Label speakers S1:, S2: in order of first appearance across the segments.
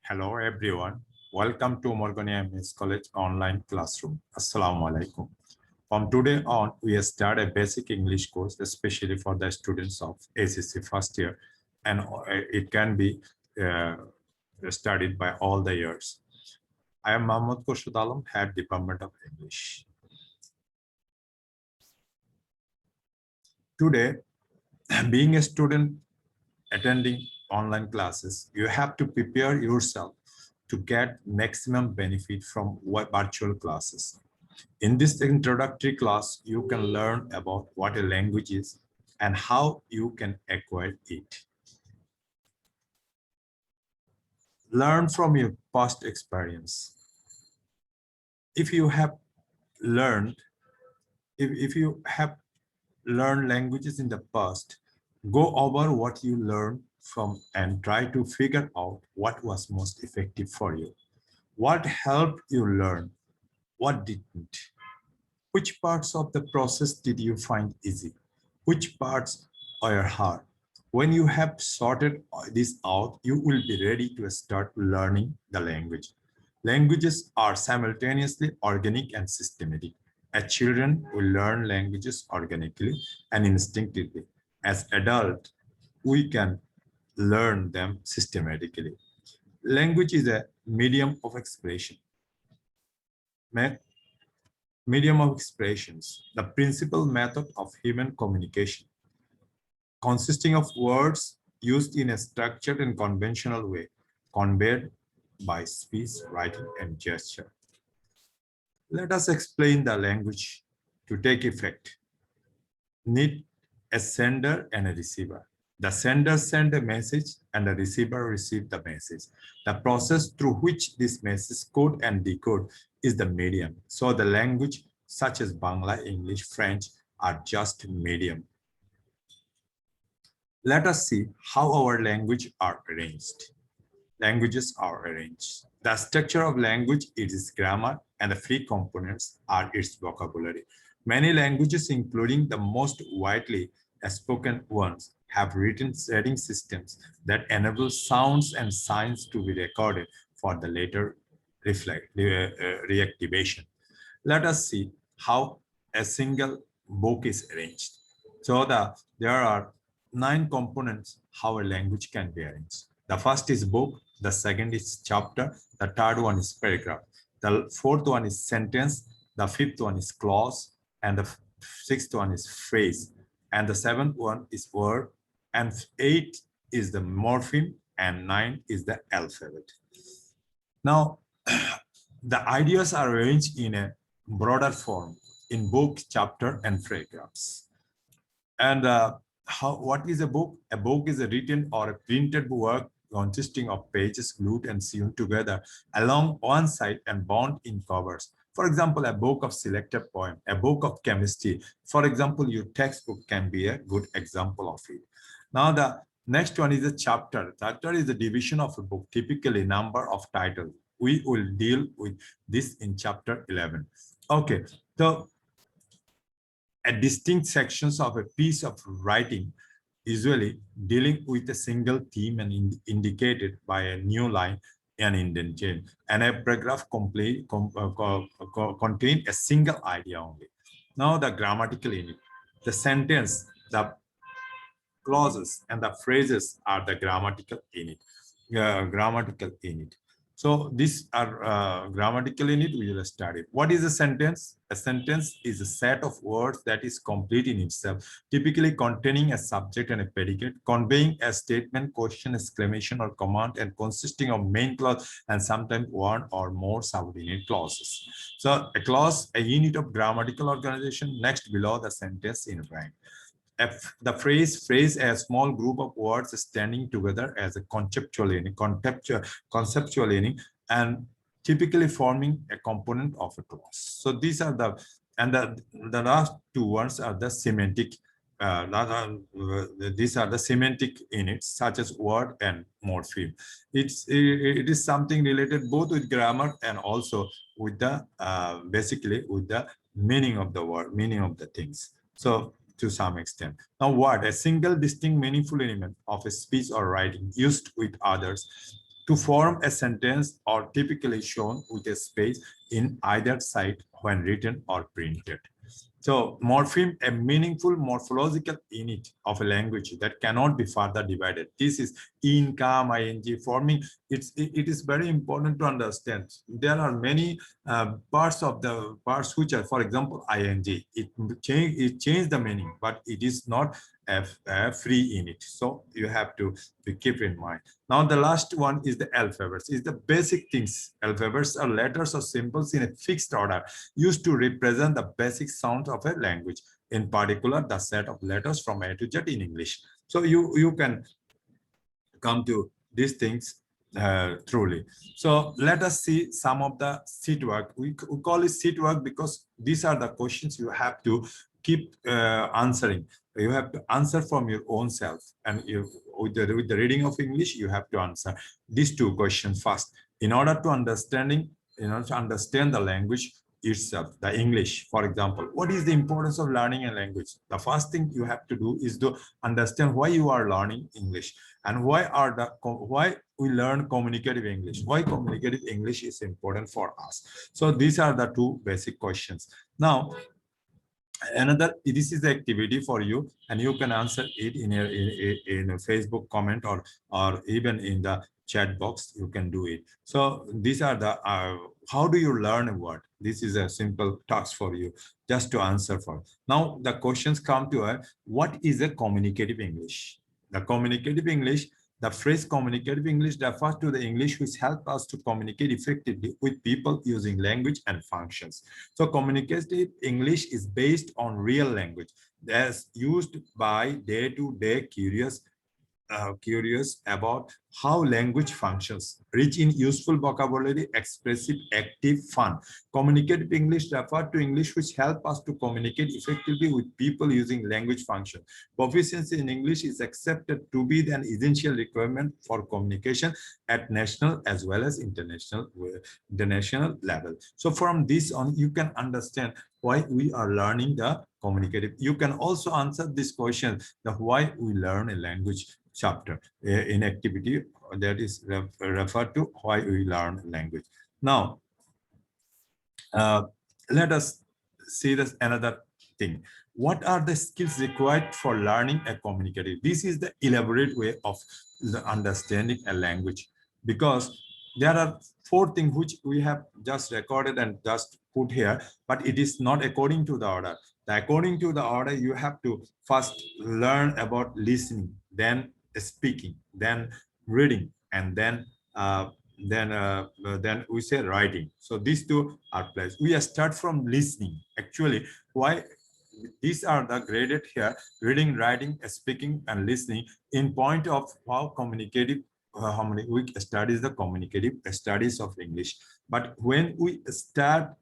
S1: Hello everyone. Welcome to Gani College online classroom. Assalamu alaikum. From today on, we start a basic English course, especially for the students of ACC first year, and it can be uh, studied by all the years. I am Mohammad Khurshid Alam, Head Department of English. Today, being a student attending online classes, you have to prepare yourself to get maximum benefit from virtual classes. In this introductory class, you can learn about what a language is and how you can acquire it. Learn from your past experience. If you have learned, if you have learned languages in the past, go over what you learned from and try to figure out what was most effective for you. What helped you learn? What didn't? Which parts of the process did you find easy? Which parts are hard? When you have sorted this out, you will be ready to start learning the language. Languages are simultaneously organic and systematic. As children, we learn languages organically and instinctively. As adults, we can learn them systematically. Language is a medium of expression. Medium of expressions, the principal method of human communication, consisting of words used in a structured and conventional way, conveyed by speech, writing, and gesture. Let us explain the language to take effect. Need a sender and a receiver. The sender sends a message and the receiver receives the message. The process through which this message code and decode is the medium. So the language such as Bangla, English, French are just medium. Let us see how our language are arranged. Languages are arranged. The structure of language is its grammar and the free components are its vocabulary. Many languages, including the most widely spoken ones, have written setting systems that enable sounds and signs to be recorded for the later reactivation. Let us see how a single book is arranged. So there are 9 components how a language can be arranged. The first is book, the second is chapter, the third one is paragraph, the fourth one is sentence, the fifth one is clause, and the sixth one is phrase, and the seventh one is word, and 8 is the morpheme, and 9 is the alphabet. Now, the ideas are arranged in a broader form in book, chapter, and paragraphs. And what is a book? A book is a written or a printed work consisting of pages glued and sewn together along one side and bound in covers. For example, a book of selected poem, a book of chemistry. For example, your textbook can be a good example of it. Now, the next one is a chapter. Chapter is the division of a book, typically number of titles. We will deal with this in chapter 11. Okay, so a distinct sections of a piece of writing, usually dealing with a single theme and indicated by a new line and indentation, and a paragraph contain a single idea only. Now the grammatical unit, the sentence, the clauses, and the phrases are the grammatical unit. So these are grammatical unit we will study. What is a sentence? A sentence is a set of words that is complete in itself, typically containing a subject and a predicate, conveying a statement, question, exclamation, or command, and consisting of main clause and sometimes one or more subordinate clauses. So a clause, a unit of grammatical organization, next below the sentence in rank. The phrase a small group of words standing together as a conceptual meaning and typically forming a component of a clause. So these are the last two words are the semantic. These are the semantic units such as word and morpheme. It is something related both with grammar and also with the basically with the meaning of the word, meaning of the things. So to some extent. Now, word, a single distinct meaningful element of a speech or writing used with others to form a sentence or typically shown with a space in either side when written or printed. So morpheme, a meaningful morphological unit of a language that cannot be further divided. This is income, ing, forming. It is very important to understand. There are many parts of the parts which are, for example, ing. It changed the meaning, but it is not a free in it. So you have to keep in mind. Now the last one is the alphabets. Is the basic things. Alphabets are letters or symbols in a fixed order used to represent the basic sounds of a language, in particular the set of letters from A to Z in English. So you can come to these things truly. So let us see some of the seat work. We call it seat work because these are the questions you have to keep answering. You have to answer from your own self, and with the reading of English, you have to answer these two questions first in order to understand the language itself, the English. For example, what is the importance of learning a language? The first thing you have to do is to understand why you are learning English, and why we learn communicative English, why communicative English is important for us. So these are the two basic questions. Now this is the activity for you, and you can answer it in a Facebook comment, or even in the chat box. You can do it. So these are the how do you learn a word? This is a simple task for you just to answer for. Now the questions come to what is a communicative English? The communicative English, the phrase communicative English refers to the English which helps us to communicate effectively with people using language and functions. So communicative English is based on real language as used by day-to-day curious about how language functions, rich in useful vocabulary, expressive, active, fun. Communicative English refers to English which help us to communicate effectively with people using language function. Proficiency in English is accepted to be an essential requirement for communication at national as well as international level. So from this on, you can understand why we are learning the communicative. You can also answer this question, the why we learn a language chapter in activity that is referred to why we learn language. Now, let us see this another thing. What are the skills required for learning a communicative? This is the elaborate way of understanding a language, because there are 4 things which we have just recorded and just put here, but it is not according to the order. According to the order, you have to first learn about listening, then speaking, then reading, and then we say writing. So these 2 are placed. We start from listening. Actually, why these are the graded here: reading, writing, speaking, and listening, in point of how communicative, how many we studies the communicative studies of English. But when we started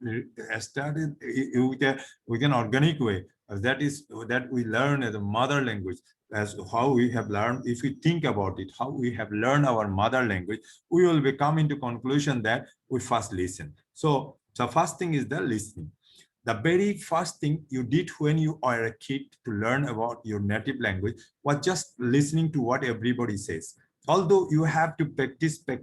S1: with an organic way, that we learn as a mother language, as how we have learned. If we think about it, how we have learned our mother language, we will come into conclusion that we first listen. So the first thing is the listening. The very first thing you did when you are a kid to learn about your native language was just listening to what everybody says. Although you have to practice to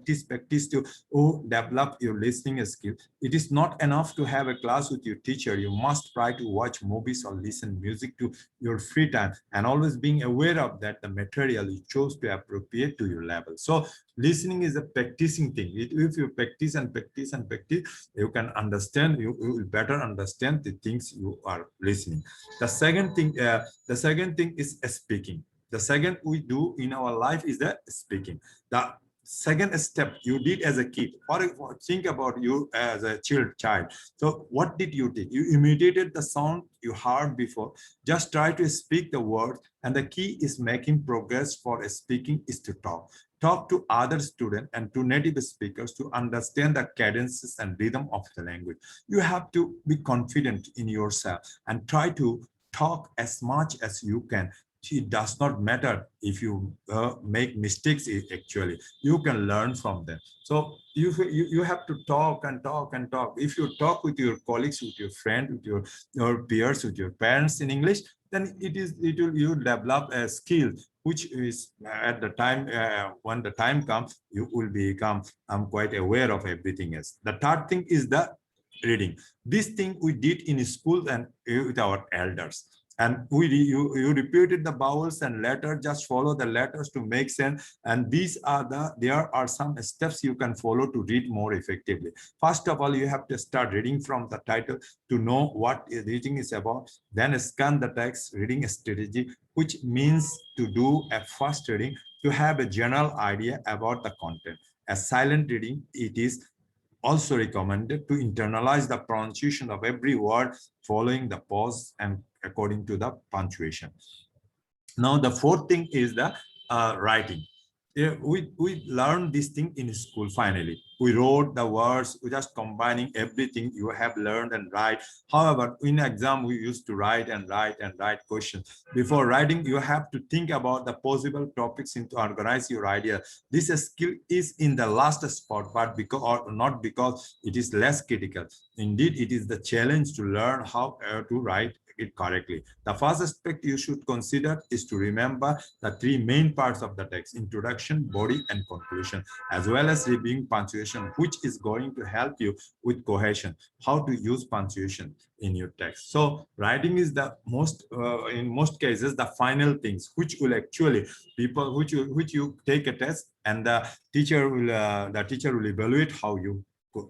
S1: develop your listening skill, it is not enough to have a class with your teacher. You must try to watch movies or listen music to your free time, and always being aware of that the material you chose to appropriate to your level. So listening is a practicing thing. If you practice and practice and practice, you can understand, you will better understand the things you are listening. The second thing is speaking. The second we do in our life is the speaking. The second step you did as a kid, or think about you as a child. So what did you do? You imitated the sound you heard before. Just try to speak the word, and the key is making progress for speaking is to talk. Talk to other students and to native speakers to understand the cadences and rhythm of the language. You have to be confident in yourself and try to talk as much as you can. It does not matter if you make mistakes. Actually, you can learn from them. So you have to talk and talk and talk. If you talk with your colleagues, with your friend, with your peers, with your parents in English, then you develop a skill which is at the time, when the time comes, you will become quite aware of everything else. The third thing is the reading. This thing we did in school and with our elders. And you repeated the vowels and letters, just follow the letters to make sense. And there are some steps you can follow to read more effectively. First of all, you have to start reading from the title to know what reading is about. Then scan the text, reading strategy, which means to do a first reading to have a general idea about the content. As silent reading, it is also recommended to internalize the pronunciation of every word following the pause and according to the punctuation. Now, the fourth thing is the writing. Yeah, we learned this thing in school. Finally, we wrote the words, we just combining everything you have learned and write. However, in exam, we used to write and write and write questions. Before writing, you have to think about the possible topics and to organize your idea. This skill is in the last spot, but because or not because it is less critical. Indeed, it is the challenge to learn how to write it correctly. The first aspect you should consider is to remember the three main parts of the text: introduction, body, and conclusion, as well as reviewing punctuation, which is going to help you with cohesion, how to use punctuation in your text. So writing is the most, in most cases, the final things, which will actually people, which you take a test and the teacher will evaluate how you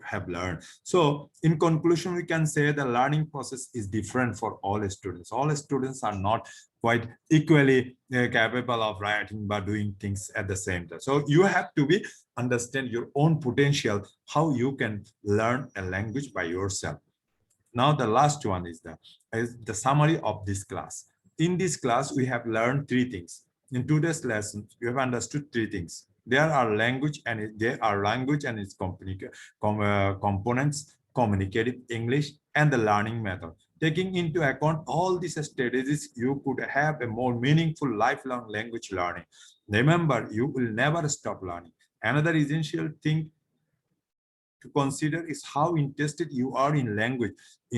S1: have learned. So in conclusion, we can say the learning process is different for all students. All students are not quite equally capable of writing but doing things at the same time. So you have to understand your own potential, how you can learn a language by yourself. Now the last one is the summary of this class. In this class, we have learned three things. In today's lesson, you have understood three things. There are language and its components, communicative English, and the learning method. Taking into account all these strategies, you could have a more meaningful lifelong language learning. Remember, you will never stop learning. Another essential thing to consider is how interested you are in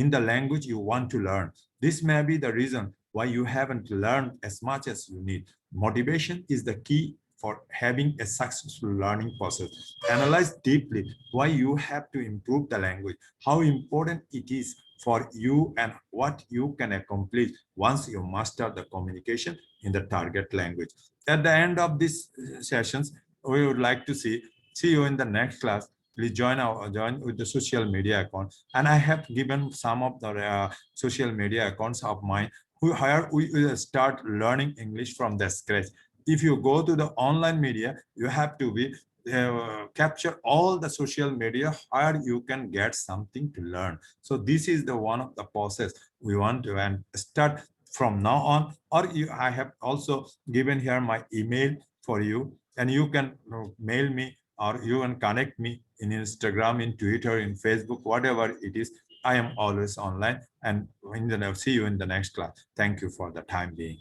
S1: the language you want to learn. This may be the reason why you haven't learned as much as you need. Motivation is the key for having a successful learning process. Analyze deeply why you have to improve the language, how important it is for you, and what you can accomplish once you master the communication in the target language. At the end of these sessions, we would like to see you in the next class. Please join with the social media account, and I have given some of the social media accounts of mine where we will start learning English from the scratch. If you go to the online media, you have to capture all the social media where you can get something to learn. So this is the one of the process we want to and start from now on. Or I have also given here my email for you, and you can mail me, or you can connect me in Instagram, in Twitter, in Facebook, whatever it is. I am always online, and see you in the next class. Thank you for the time being.